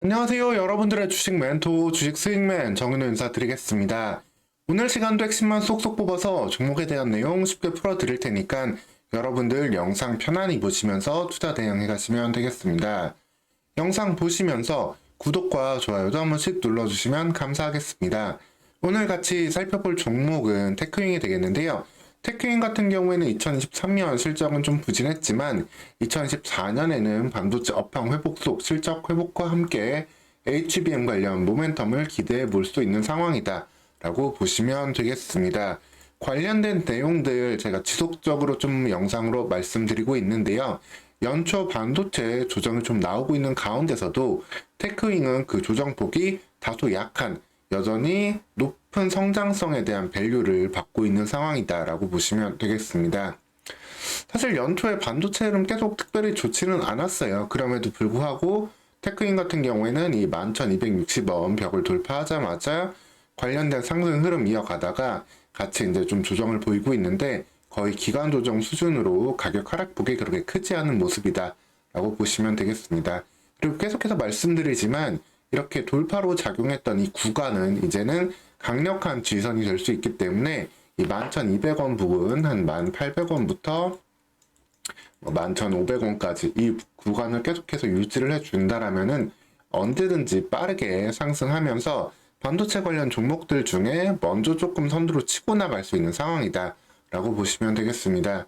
안녕하세요. 여러분들의 주식 멘토, 주식 수익맨 정은우 인사드리겠습니다. 오늘 시간도 핵심만 쏙쏙 뽑아서 종목에 대한 내용 쉽게 풀어드릴 테니까 여러분들 영상 편안히 보시면서 투자 대응해 가시면 되겠습니다. 영상 보시면서 구독과 좋아요도 한 번씩 눌러주시면 감사하겠습니다. 오늘 같이 살펴볼 종목은 테크윙이 되겠는데요. 테크윙 같은 경우에는 2023년 실적은 좀 부진했지만 2024년에는 반도체 업황 회복 속 실적 회복과 함께 HBM 관련 모멘텀을 기대해 볼 수 있는 상황이다 라고 보시면 되겠습니다. 관련된 내용들 제가 지속적으로 좀 영상으로 말씀드리고 있는데요. 연초 반도체 조정이 좀 나오고 있는 가운데서도 테크윙은 그 조정폭이 다소 약한 여전히 높은 성장성에 대한 밸류를 받고 있는 상황이다라고 보시면 되겠습니다. 사실 연초에 반도체는 계속 특별히 좋지는 않았어요. 그럼에도 불구하고 테크인 같은 경우에는 이 11,260원 벽을 돌파하자마자 관련된 상승 흐름 이어가다가 같이 이제 좀 조정을 보이고 있는데 거의 기간 조정 수준으로 가격 하락폭이 그렇게 크지 않은 모습이다 라고 보시면 되겠습니다. 그리고 계속해서 말씀드리지만 이렇게 돌파로 작용했던 이 구간은 이제는 강력한 지지선이 될 수 있기 때문에 이 11,200원 부근 한 1,800원부터 11,500원까지 이 구간을 계속해서 유지를 해준다라면은 언제든지 빠르게 상승하면서 반도체 관련 종목들 중에 먼저 조금 선두로 치고 나갈 수 있는 상황이다 라고 보시면 되겠습니다.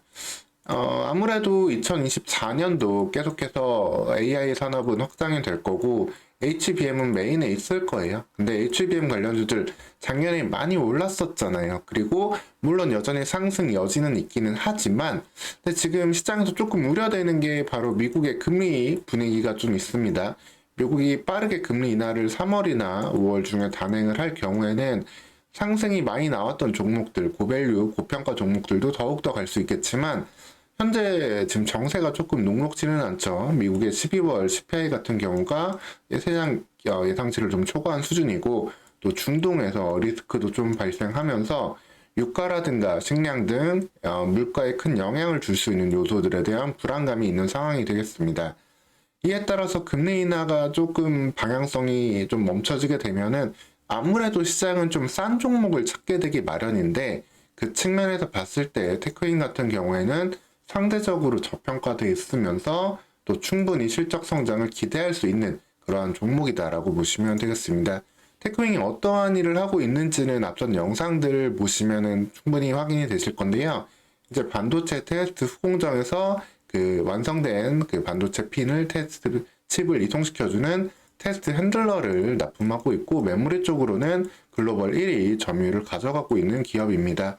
아무래도 2024년도 계속해서 AI 산업은 확장이 될 거고 HBM은 메인에 있을 거예요. 근데 HBM 관련주들 작년에 많이 올랐었잖아요. 그리고 물론 여전히 상승 여지는 있기는 하지만 근데 지금 시장에서 조금 우려되는 게 바로 미국의 금리 분위기가 좀 있습니다. 미국이 빠르게 금리 인하를 3월이나 5월 중에 단행을 할 경우에는 상승이 많이 나왔던 종목들, 고밸류, 고평가 종목들도 더욱더 갈 수 있겠지만 현재 지금 정세가 조금 녹록지는 않죠. 미국의 12월 CPI 같은 경우가 세상 예상치를 좀 초과한 수준이고 또 중동에서 리스크도 좀 발생하면서 유가라든가 식량 등 물가에 큰 영향을 줄 수 있는 요소들에 대한 불안감이 있는 상황이 되겠습니다. 이에 따라서 금리 인하가 조금 방향성이 좀 멈춰지게 되면은 아무래도 시장은 좀 싼 종목을 찾게 되기 마련인데 그 측면에서 봤을 때 테크인 같은 경우에는 상대적으로 저평가되어 있으면서 또 충분히 실적 성장을 기대할 수 있는 그러한 종목이다라고 보시면 되겠습니다. 테크윙이 어떠한 일을 하고 있는지는 앞선 영상들을 보시면은 충분히 확인이 되실 건데요. 이제 반도체 테스트 후공정에서 그 완성된 그 반도체 핀을 테스트 칩을 이송시켜주는 테스트 핸들러를 납품하고 있고 메모리 쪽으로는 글로벌 1위 점유율을 가져가고 있는 기업입니다.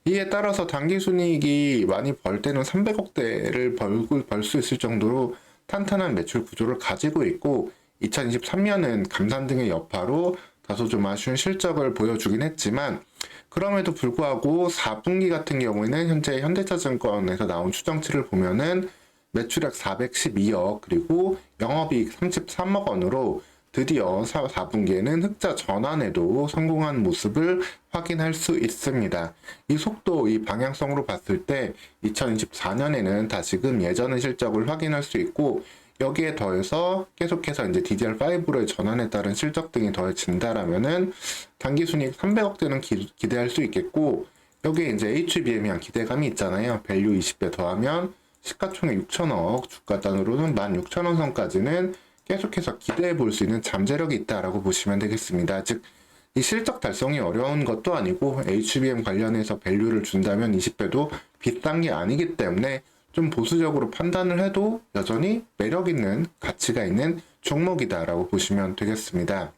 이에 따라서 당기순이익이 많이 벌 때는 300억대를 벌 수 있을 정도로 탄탄한 매출 구조를 가지고 있고 2023년은 감산 등의 여파로 다소 좀 아쉬운 실적을 보여주긴 했지만 그럼에도 불구하고 4분기 같은 경우에는 현재 현대차증권에서 나온 추정치를 보면은 매출액 412억 그리고 영업이익 33억 원으로 드디어 4분기에는 흑자 전환에도 성공한 모습을 확인할 수 있습니다. 이 속도, 이 방향성으로 봤을 때 2024년에는 다시금 예전의 실적을 확인할 수 있고 여기에 더해서 계속해서 이제 DDR5로의 전환에 따른 실적 등이 더해진다라면은 당기순이익 300억대는 기대할 수 있겠고 여기에 이제 HBM에 한 기대감이 있잖아요. 밸류 20배 더하면 시가총액 6천억, 주가단으로는 16,000원 선까지는 계속해서 기대해 볼 수 있는 잠재력이 있다라고 보시면 되겠습니다. 즉, 이 실적 달성이 어려운 것도 아니고 HBM 관련해서 밸류를 준다면 20배도 비싼 게 아니기 때문에 좀 보수적으로 판단을 해도 여전히 매력 있는 가치가 있는 종목이다라고 보시면 되겠습니다.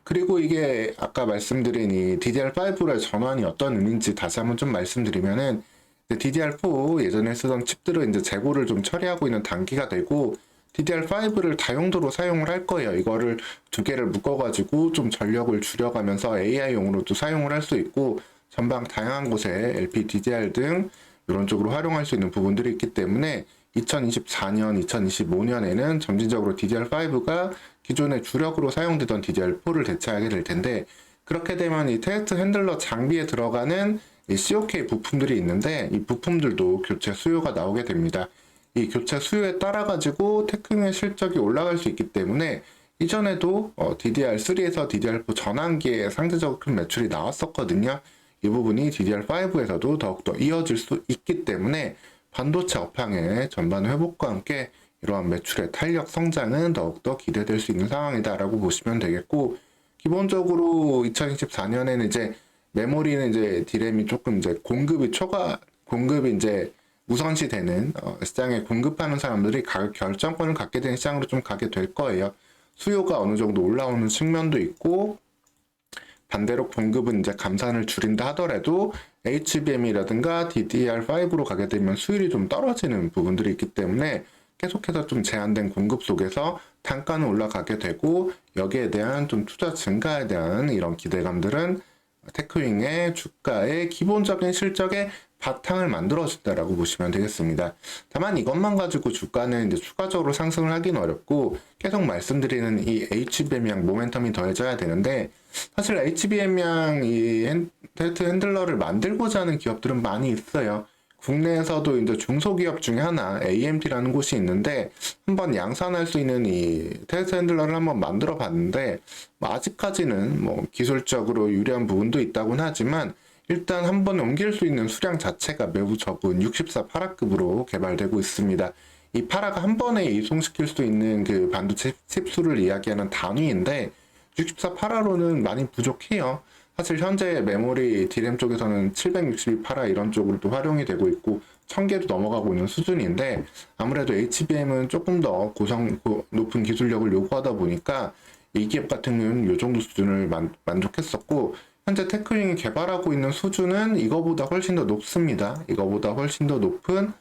그리고 이게 아까 말씀드린 이 DDR5로의 전환이 어떤 의미인지 다시 한번 좀 말씀드리면은 DDR4 예전에 쓰던 칩들을 이제 재고를 좀 처리하고 있는 단기가 되고 DDR5를 다용도로 사용을 할 거예요. 이거를 두 개를 묶어가지고 좀 전력을 줄여가면서 AI용으로도 사용을 할 수 있고 전방 다양한 곳에 LPDDR 등 이런 쪽으로 활용할 수 있는 부분들이 있기 때문에 2024년, 2025년에는 점진적으로 DDR5가 기존의 주력으로 사용되던 DDR4를 대체하게 될 텐데 그렇게 되면 이 테스트 핸들러 장비에 들어가는 이 COK 부품들이 있는데 이 부품들도 교체 수요가 나오게 됩니다. 이 교체 수요에 따라 가지고 테크윙의 실적이 올라갈 수 있기 때문에 이전에도 DDR3에서 DDR4 전환기에 상대적으로 큰 매출이 나왔었거든요. 이 부분이 DDR5에서도 더욱더 이어질 수 있기 때문에 반도체 업황의 전반 회복과 함께 이러한 매출의 탄력 성장은 더욱더 기대될 수 있는 상황이다라고 보시면 되겠고, 기본적으로 2024년에는 이제 메모리는 이제 디램이 조금 이제 공급이 이제 우선시 되는 시장에 공급하는 사람들이 가격 결정권을 갖게 되는 시장으로 좀 가게 될 거예요. 수요가 어느 정도 올라오는 측면도 있고, 반대로 공급은 이제 감산을 줄인다 하더라도 HBM이라든가 DDR5로 가게 되면 수율이 좀 떨어지는 부분들이 있기 때문에 계속해서 좀 제한된 공급 속에서 단가는 올라가게 되고, 여기에 대한 좀 투자 증가에 대한 이런 기대감들은 테크윙의 주가의 기본적인 실적에 바탕을 만들어준다라고 보시면 되겠습니다. 다만 이것만 가지고 주가는 이제 추가적으로 상승을 하긴 어렵고, 계속 말씀드리는 이 HBM양 모멘텀이 더해져야 되는데, 사실 HBM양 이 텔트 핸들러를 만들고자 하는 기업들은 많이 있어요. 국내에서도 이제 중소기업 중에 하나 AMT라는 곳이 있는데 한번 양산할 수 있는 이 텔트 핸들러를 한번 만들어 봤는데, 아직까지는 뭐 기술적으로 유리한 부분도 있다고는 하지만 일단 한번 옮길 수 있는 수량 자체가 매우 적은 64 파라급으로 개발되고 있습니다. 이 파라가 한 번에 이송시킬 수 있는 그 반도체 칩수를 이야기하는 단위인데 64 파라로는 많이 부족해요. 사실 현재 메모리 디램 쪽에서는 762 파라 이런 쪽으로도 활용이 되고 있고 1000개도 넘어가고 있는 수준인데, 아무래도 HBM은 조금 더 높은 기술력을 요구하다 보니까 이 기업 같은 경우는 이 정도 수준을 만족했었고, 현재 테크윙이 개발하고 있는 수준은 이거보다 훨씬 더 높습니다. 이거보다 훨씬 더 높은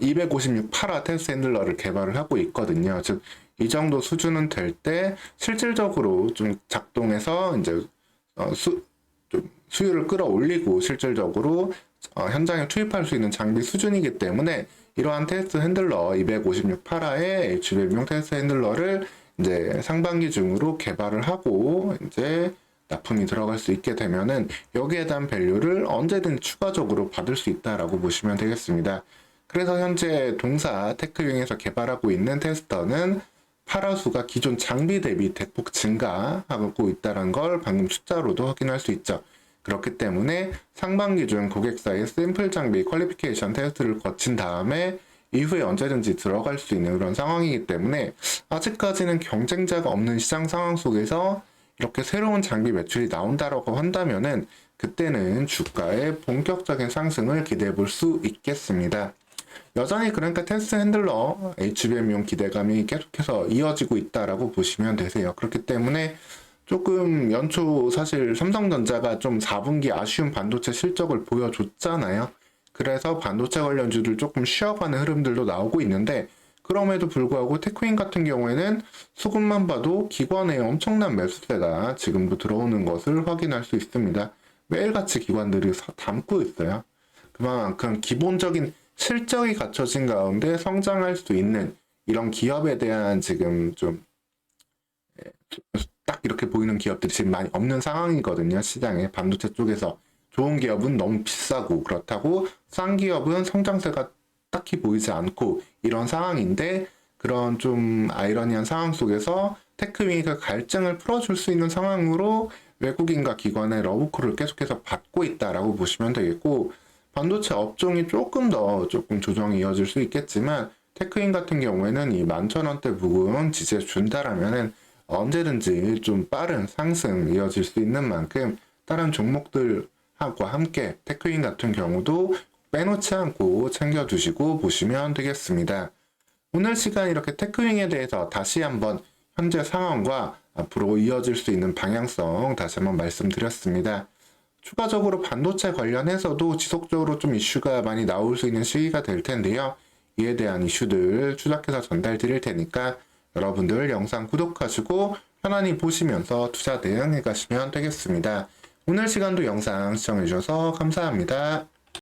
256 파라 텔스 핸들러를 개발을 하고 있거든요. 즉, 이 정도 수준은 될 때 실질적으로 좀 작동해서 이제 좀 수요를 끌어올리고 실질적으로 현장에 투입할 수 있는 장비 수준이기 때문에 이러한 테스트 핸들러 256 파라의 HBM용 테스트 핸들러를 이제 상반기 중으로 개발을 하고 이제 납품이 들어갈 수 있게 되면은 여기에 대한 밸류를 언제든 추가적으로 받을 수 있다라고 보시면 되겠습니다. 그래서 현재 동사 테크윙에서 개발하고 있는 테스터는 파라수가 기존 장비 대비 대폭 증가하고 있다는 걸 방금 숫자로도 확인할 수 있죠. 그렇기 때문에 상반기 중 고객사의 샘플 장비 퀄리피케이션 테스트를 거친 다음에 이후에 언제든지 들어갈 수 있는 그런 상황이기 때문에 아직까지는 경쟁자가 없는 시장 상황 속에서 이렇게 새로운 장비 매출이 나온다라고 한다면은 그때는 주가의 본격적인 상승을 기대해 볼 수 있겠습니다. 여전히 그러니까 테스트 핸들러 HBM용 기대감이 계속해서 이어지고 있다라고 보시면 되세요. 그렇기 때문에 조금 연초 사실 삼성전자가 좀 4분기 아쉬운 반도체 실적을 보여줬잖아요. 그래서 반도체 관련주들 조금 쉬어가는 흐름들도 나오고 있는데, 그럼에도 불구하고 테크윈 같은 경우에는 수급만 봐도 기관의 엄청난 매수세가 지금도 들어오는 것을 확인할 수 있습니다. 매일같이 기관들이 담고 있어요. 그만큼 기본적인 실적이 갖춰진 가운데 성장할 수 있는 이런 기업에 대한 지금 좀 딱 이렇게 보이는 기업들이 지금 많이 없는 상황이거든요. 시장에 반도체 쪽에서 좋은 기업은 너무 비싸고 그렇다고 싼 기업은 성장세가 딱히 보이지 않고 이런 상황인데, 그런 좀 아이러니한 상황 속에서 테크윙이 그 갈증을 풀어줄 수 있는 상황으로 외국인과 기관의 러브콜을 계속해서 받고 있다라고 보시면 되겠고, 반도체 업종이 조금 조정이 이어질 수 있겠지만 테크인 같은 경우에는 이 11,000원대 부근 지지해 준다라면은 언제든지 좀 빠른 상승 이어질 수 있는 만큼 다른 종목들과 함께 테크인 같은 경우도 빼놓지 않고 챙겨두시고 보시면 되겠습니다. 오늘 시간 이렇게 테크윙에 대해서 다시 한번 현재 상황과 앞으로 이어질 수 있는 방향성 다시 한번 말씀드렸습니다. 추가적으로 반도체 관련해서도 지속적으로 좀 이슈가 많이 나올 수 있는 시기가 될 텐데요. 이에 대한 이슈들 추적해서 전달 드릴 테니까 여러분들 영상 구독하시고 편안히 보시면서 투자 대응해 가시면 되겠습니다. 오늘 시간도 영상 시청해 주셔서 감사합니다.